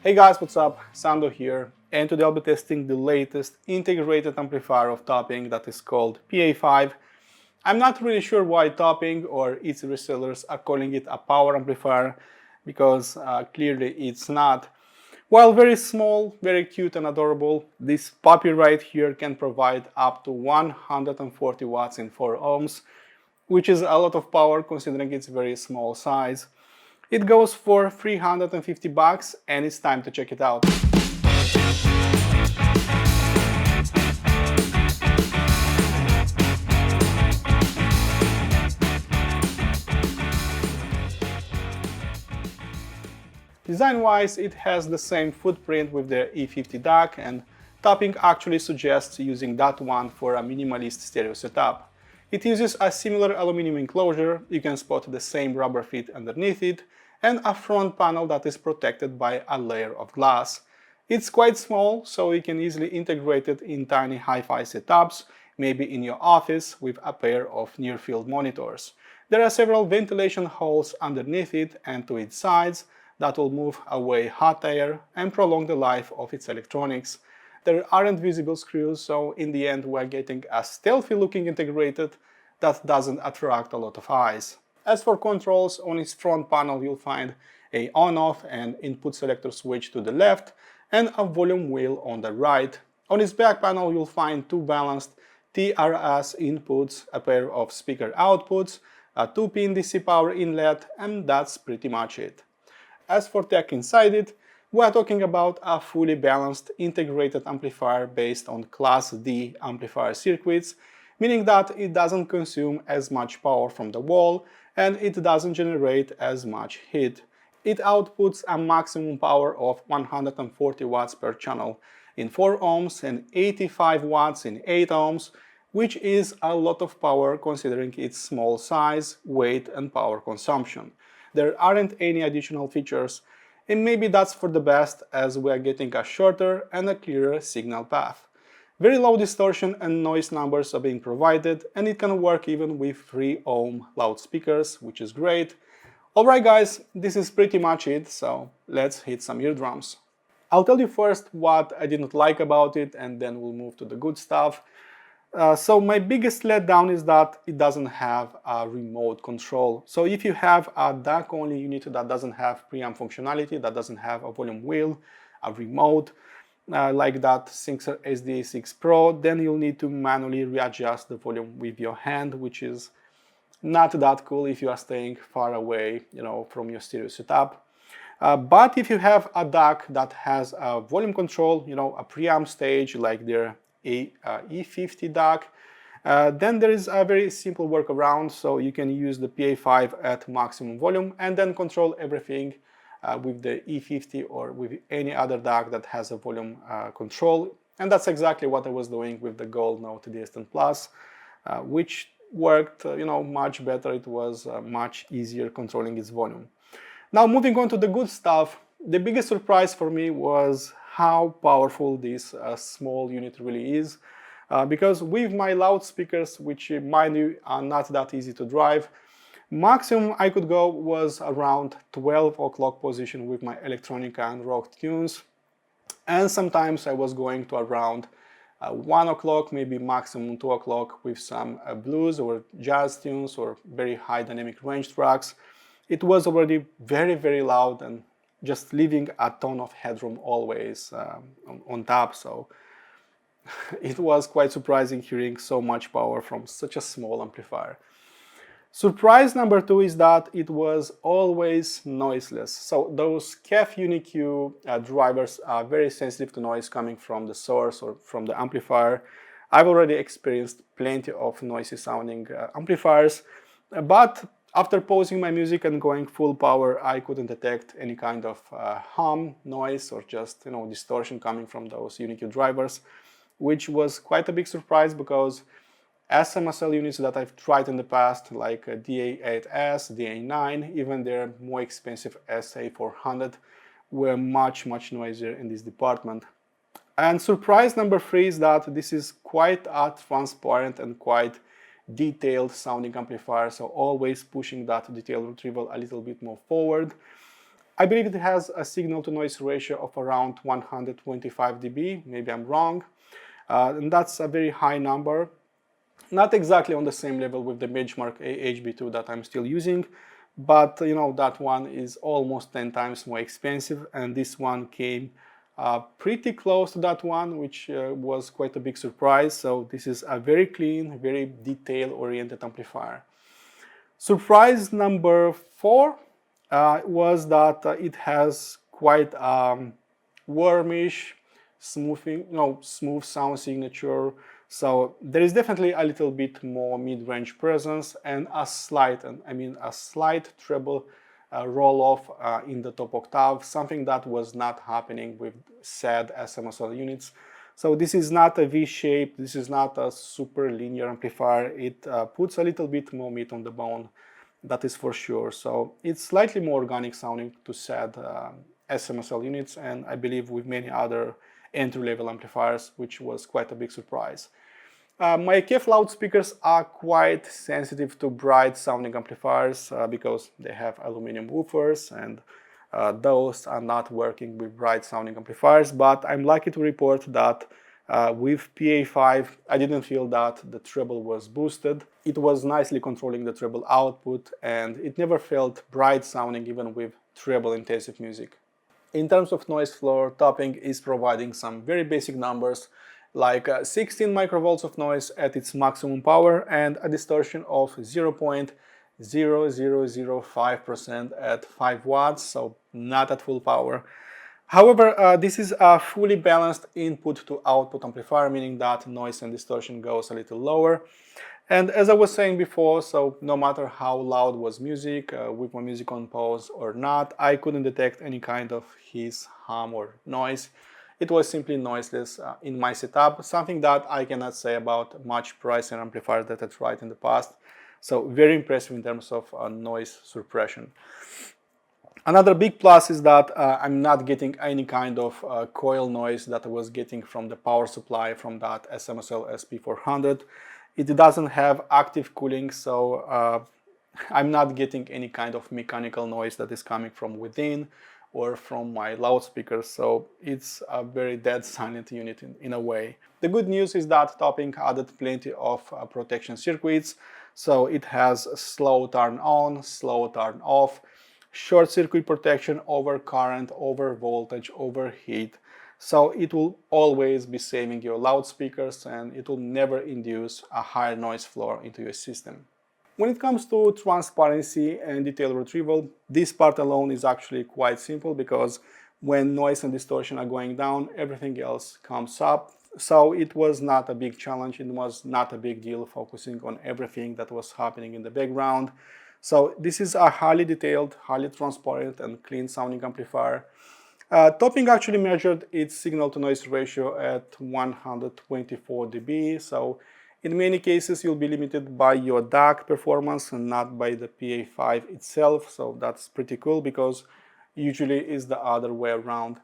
Hey guys, what's up? Sando here, and today I'll be testing the latest integrated amplifier of Topping that is called PA5. I'm not really sure why Topping or its resellers are calling it a power amplifier, because clearly it's not. While very small, very cute and adorable, this puppy right here can provide up to 140 watts in 4 ohms, which is a lot of power considering its very small size. It goes for 350 bucks and it's time to check it out. Design-wise, it has the same footprint with the E50 DAC, and Topping actually suggests using that one for a minimalist stereo setup. It uses a similar aluminum enclosure, you can spot the same rubber feet underneath it, and a front panel that is protected by a layer of glass. It's quite small, so you can easily integrate it in tiny hi-fi setups, maybe in your office with a pair of near-field monitors. There are several ventilation holes underneath it and to its sides that will move away hot air and prolong the life of its electronics. There aren't visible screws, so in the end we're getting a stealthy looking integrated that doesn't attract a lot of eyes. As for controls, on its front panel you'll find a on-off and input selector switch to the left and a volume wheel on the right. On its back panel you'll find two balanced TRS inputs, a pair of speaker outputs, a 2-pin DC power inlet, and that's pretty much it. As for tech inside it, we are talking about a fully balanced integrated amplifier based on Class D amplifier circuits, meaning that it doesn't consume as much power from the wall and it doesn't generate as much heat. It outputs a maximum power of 140 watts per channel in 4 ohms and 85 watts in 8 ohms, which is a lot of power considering its small size, weight and power consumption. There aren't any additional features, and maybe that's for the best as we are getting a shorter and a clearer signal path. Very low distortion and noise numbers are being provided, and it can work even with 3 ohm loudspeakers, which is great. Alright guys, this is pretty much it, so let's hit some eardrums. I'll tell you first what I didn't like about it, and then we'll move to the good stuff. So my biggest letdown is that it doesn't have a remote control. So if you have a DAC only unit that doesn't have preamp functionality, that doesn't have a volume wheel, a remote, like that Synxer SD6 Pro, then you'll need to manually readjust the volume with your hand, which is not that cool if you are staying far away, from your stereo setup. But if you have a DAC that has a volume control, a preamp stage like their E50 DAC, then there is a very simple workaround. So you can use the PA5 at maximum volume and then control everything with the E50 or with any other DAC that has a volume control. And that's exactly what I was doing with the Gold Note DS10 Plus, which worked much better. It was much easier controlling its volume. Now moving on to the good stuff, the biggest surprise for me was how powerful this small unit really is, because with my loudspeakers, which mind you are not that easy to drive, maximum I could go was around 12 o'clock position with my electronica and rock tunes, and sometimes I was going to around 1 o'clock, maybe maximum 2 o'clock with some blues or jazz tunes or very high dynamic range tracks. It was already very, very loud and just leaving a ton of headroom always on tap, so it was quite surprising hearing so much power from such a small amplifier. Surprise number 2 is that it was always noiseless. So those KEF UniQ drivers are very sensitive to noise coming from the source or from the amplifier. I've already experienced plenty of noisy sounding amplifiers, but after pausing my music and going full power, I couldn't detect any kind of hum, noise, or just distortion coming from those UniQ drivers, which was quite a big surprise because SMSL units that I've tried in the past, like DA8S, DA9, even their more expensive SA400, were much noisier in this department. And surprise number 3 is that this is quite a transparent and quite detailed sounding amplifier, so always pushing that detail retrieval a little bit more forward. I believe it has a signal-to-noise ratio of around 125 dB, maybe I'm wrong, and that's a very high number. Not exactly on the same level with the benchmark HB2 that I'm still using, but that one is almost 10 times more expensive, and this one came pretty close to that one, which was quite a big surprise. So this is a very clean, very detail-oriented amplifier. Surprise number 4 was that it has quite warmish, smooth sound signature. So there is definitely a little bit more mid-range presence and a slight treble roll-off in the top octave, something that was not happening with said SMSL units. So this is not a V-shape, this is not a super linear amplifier. It puts a little bit more meat on the bone, that is for sure. So it's slightly more organic sounding to said SMSL units, and I believe with many other entry-level amplifiers, which was quite a big surprise. My KEF loudspeakers are quite sensitive to bright sounding amplifiers because they have aluminum woofers, and those are not working with bright sounding amplifiers. But I'm lucky to report that with PA5 I didn't feel that the treble was boosted. It was nicely controlling the treble output, and it never felt bright sounding even with treble intensive music. In terms of noise floor, topping is providing some very basic numbers like 16 microvolts of noise at its maximum power and a distortion of 0.0005% at 5 watts, so not at full power. However, this is a fully balanced input to output amplifier, meaning that noise and distortion goes a little lower. And as I was saying before, so no matter how loud was music, with my music on pause or not, I couldn't detect any kind of hiss, hum or noise. It was simply noiseless in my setup, something that I cannot say about much pricier amplifiers that I tried in the past. So very impressive in terms of noise suppression. Another big plus is that I'm not getting any kind of coil noise that I was getting from the power supply from that SMSL SP400. It doesn't have active cooling, so I'm not getting any kind of mechanical noise that is coming from within or from my loudspeakers, so it's a very dead silent unit in a way. The good news is that topping added plenty of protection circuits, so it has slow turn on, slow turn off, short circuit protection over current, over voltage, over heat. So it will always be saving your loudspeakers, and it will never induce a higher noise floor into your system. When it comes to transparency and detail retrieval, this part alone is actually quite simple because when noise and distortion are going down, everything else comes up. So it was not a big challenge, it was not a big deal focusing on everything that was happening in the background. So this is a highly detailed, highly transparent and clean sounding amplifier. Topping actually measured its signal-to-noise ratio at 124 dB, so in many cases you'll be limited by your DAC performance and not by the PA5 itself, so that's pretty cool because usually it's the other way around.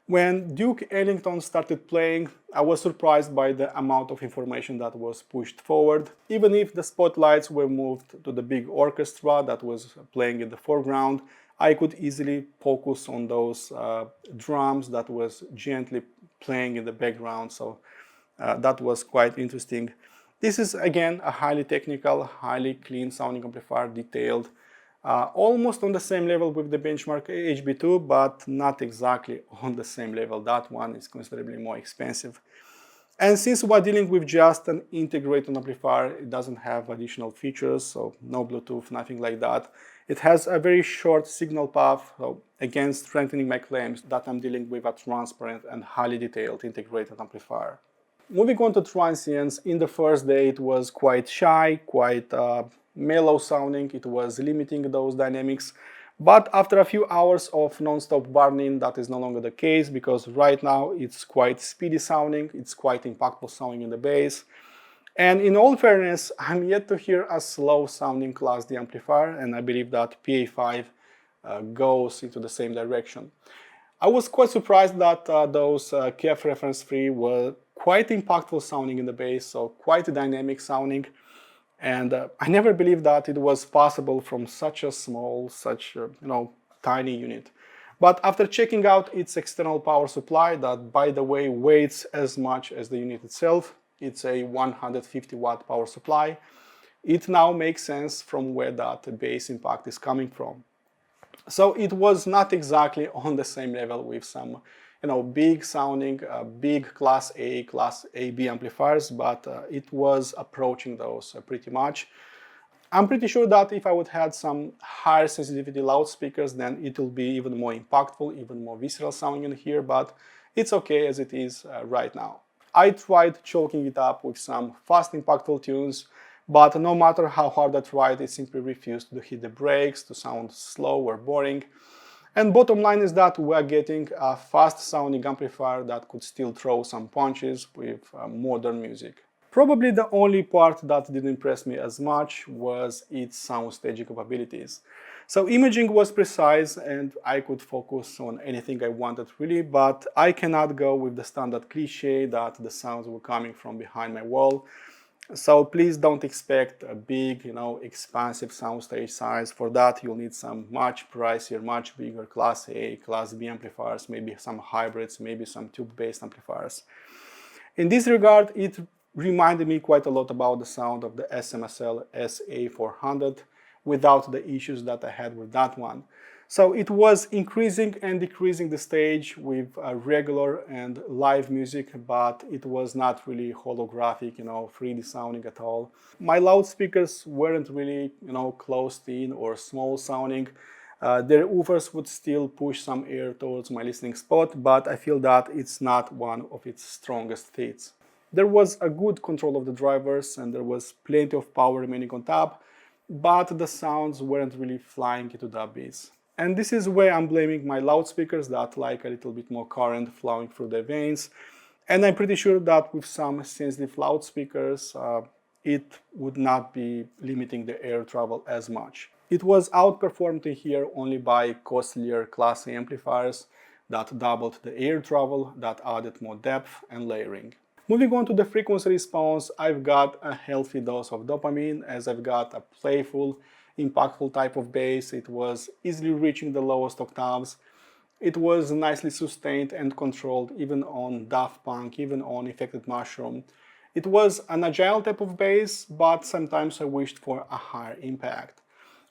When Duke Ellington started playing, I was surprised by the amount of information that was pushed forward. Even if the spotlights were moved to the big orchestra that was playing in the foreground, I could easily focus on those drums that was gently playing in the background, so that was quite interesting. This is again a highly technical, highly clean sounding amplifier, detailed, almost on the same level with the benchmark HB2, but not exactly on the same level. That one is considerably more expensive. And since we're dealing with just an integrated amplifier, it doesn't have additional features, so no Bluetooth, nothing like that. It has a very short signal path, so again strengthening my claims that I'm dealing with a transparent and highly detailed integrated amplifier. Moving on to transients, in the first day it was quite shy, quite mellow sounding, it was limiting those dynamics. But after a few hours of non-stop burning, that is no longer the case because right now it's quite speedy sounding, it's quite impactful sounding in the bass. And in all fairness, I'm yet to hear a slow sounding Class D amplifier, and I believe that PA5 goes into the same direction. I was quite surprised that those KEF reference 3 were quite impactful sounding in the bass, so quite dynamic sounding. And I never believed that it was possible from such a small, tiny unit. But after checking out its external power supply, that by the way weighs as much as the unit itself, it's a 150 watt power supply, it now makes sense from where that bass impact is coming from. So it was not exactly on the same level with some, big sounding, big Class A, Class AB amplifiers, but it was approaching those pretty much. I'm pretty sure that if I would have some higher sensitivity loudspeakers, then it will be even more impactful, even more visceral sounding in here, but it's okay as it is right now. I tried choking it up with some fast impactful tunes, but no matter how hard I tried, it simply refused to hit the brakes, to sound slow or boring. And bottom line is that we're getting a fast sounding amplifier that could still throw some punches with modern music. Probably the only part that didn't impress me as much was its soundstage capabilities. So imaging was precise and I could focus on anything I wanted really, but I cannot go with the standard cliche that the sounds were coming from behind my wall. So please don't expect a big, expansive soundstage size. For that, you'll need some much pricier, much bigger Class A, Class B amplifiers, maybe some hybrids, maybe some tube-based amplifiers. In this regard, it reminded me quite a lot about the sound of the SMSL SA400 without the issues that I had with that one. So it was increasing and decreasing the stage with regular and live music, but it was not really holographic, 3D sounding at all. My loudspeakers weren't really, closed in or small sounding. Their woofers would still push some air towards my listening spot, but I feel that it's not one of its strongest fits. There was a good control of the drivers and there was plenty of power remaining on top, but the sounds weren't really flying into the abyss. And this is where I'm blaming my loudspeakers that like a little bit more current flowing through their veins. And I'm pretty sure that with some sensitive loudspeakers, it would not be limiting the air travel as much. It was outperformed in here only by costlier Class A amplifiers that doubled the air travel, that added more depth and layering. Moving on to the frequency response, I've got a healthy dose of dopamine as I've got a playful, impactful type of bass. It was easily reaching the lowest octaves. It was nicely sustained and controlled even on Daft Punk, even on Effected Mushroom. It was an agile type of bass, but sometimes I wished for a higher impact.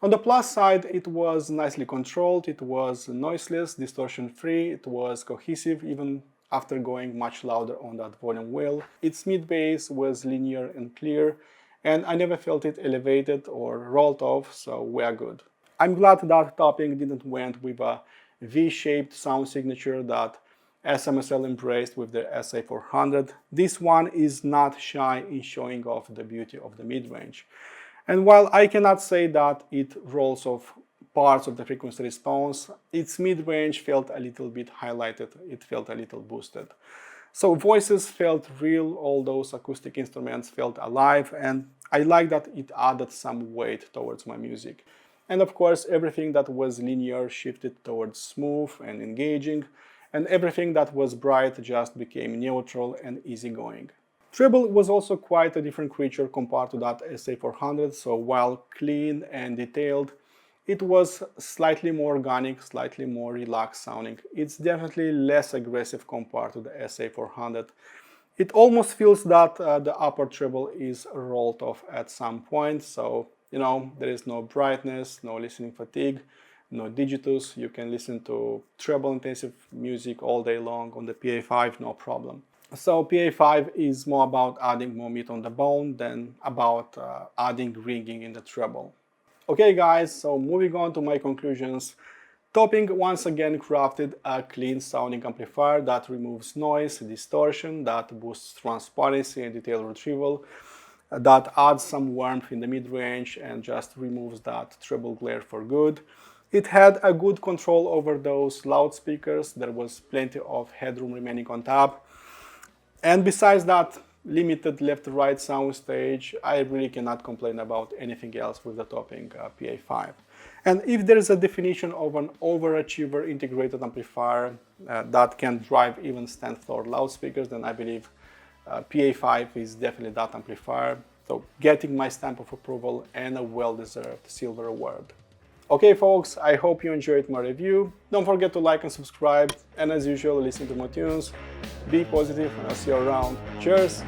On the plus side, it was nicely controlled, it was noiseless, distortion-free, it was cohesive even after going much louder on that volume wheel. Its mid-bass was linear and clear, and I never felt it elevated or rolled off, so we're good. I'm glad that topping didn't went with a V-shaped sound signature that SMSL embraced with their SA400. This one is not shy in showing off the beauty of the mid-range. And while I cannot say that it rolls off parts of the frequency response, its mid-range felt a little bit highlighted, it felt a little boosted. So voices felt real, all those acoustic instruments felt alive, and I like that it added some weight towards my music. And of course, everything that was linear shifted towards smooth and engaging, and everything that was bright just became neutral and easygoing. Treble was also quite a different creature compared to that SA400, so while clean and detailed, it was slightly more organic, slightly more relaxed sounding. It's definitely less aggressive compared to the SA400. It almost feels that the upper treble is rolled off at some point, so there is no brightness, no listening fatigue, no digitus. You can listen to treble intensive music all day long on the PA5, no problem. So PA5 is more about adding more meat on the bone than about adding ringing in the treble. Okay guys, so moving on to my conclusions. Topping once again crafted a clean sounding amplifier that removes noise, distortion, that boosts transparency and detail retrieval, that adds some warmth in the mid-range and just removes that treble glare for good. It had a good control over those loudspeakers, there was plenty of headroom remaining on top. And besides that limited left-right soundstage, I really cannot complain about anything else with the topping PA5. And if there is a definition of an overachiever integrated amplifier that can drive even 10th floor loudspeakers, then I believe PA5 is definitely that amplifier. So getting my stamp of approval and a well-deserved silver award. Okay folks, I hope you enjoyed my review. Don't forget to like and subscribe, and as usual, listen to my tunes. Be positive and I'll see you around. Cheers!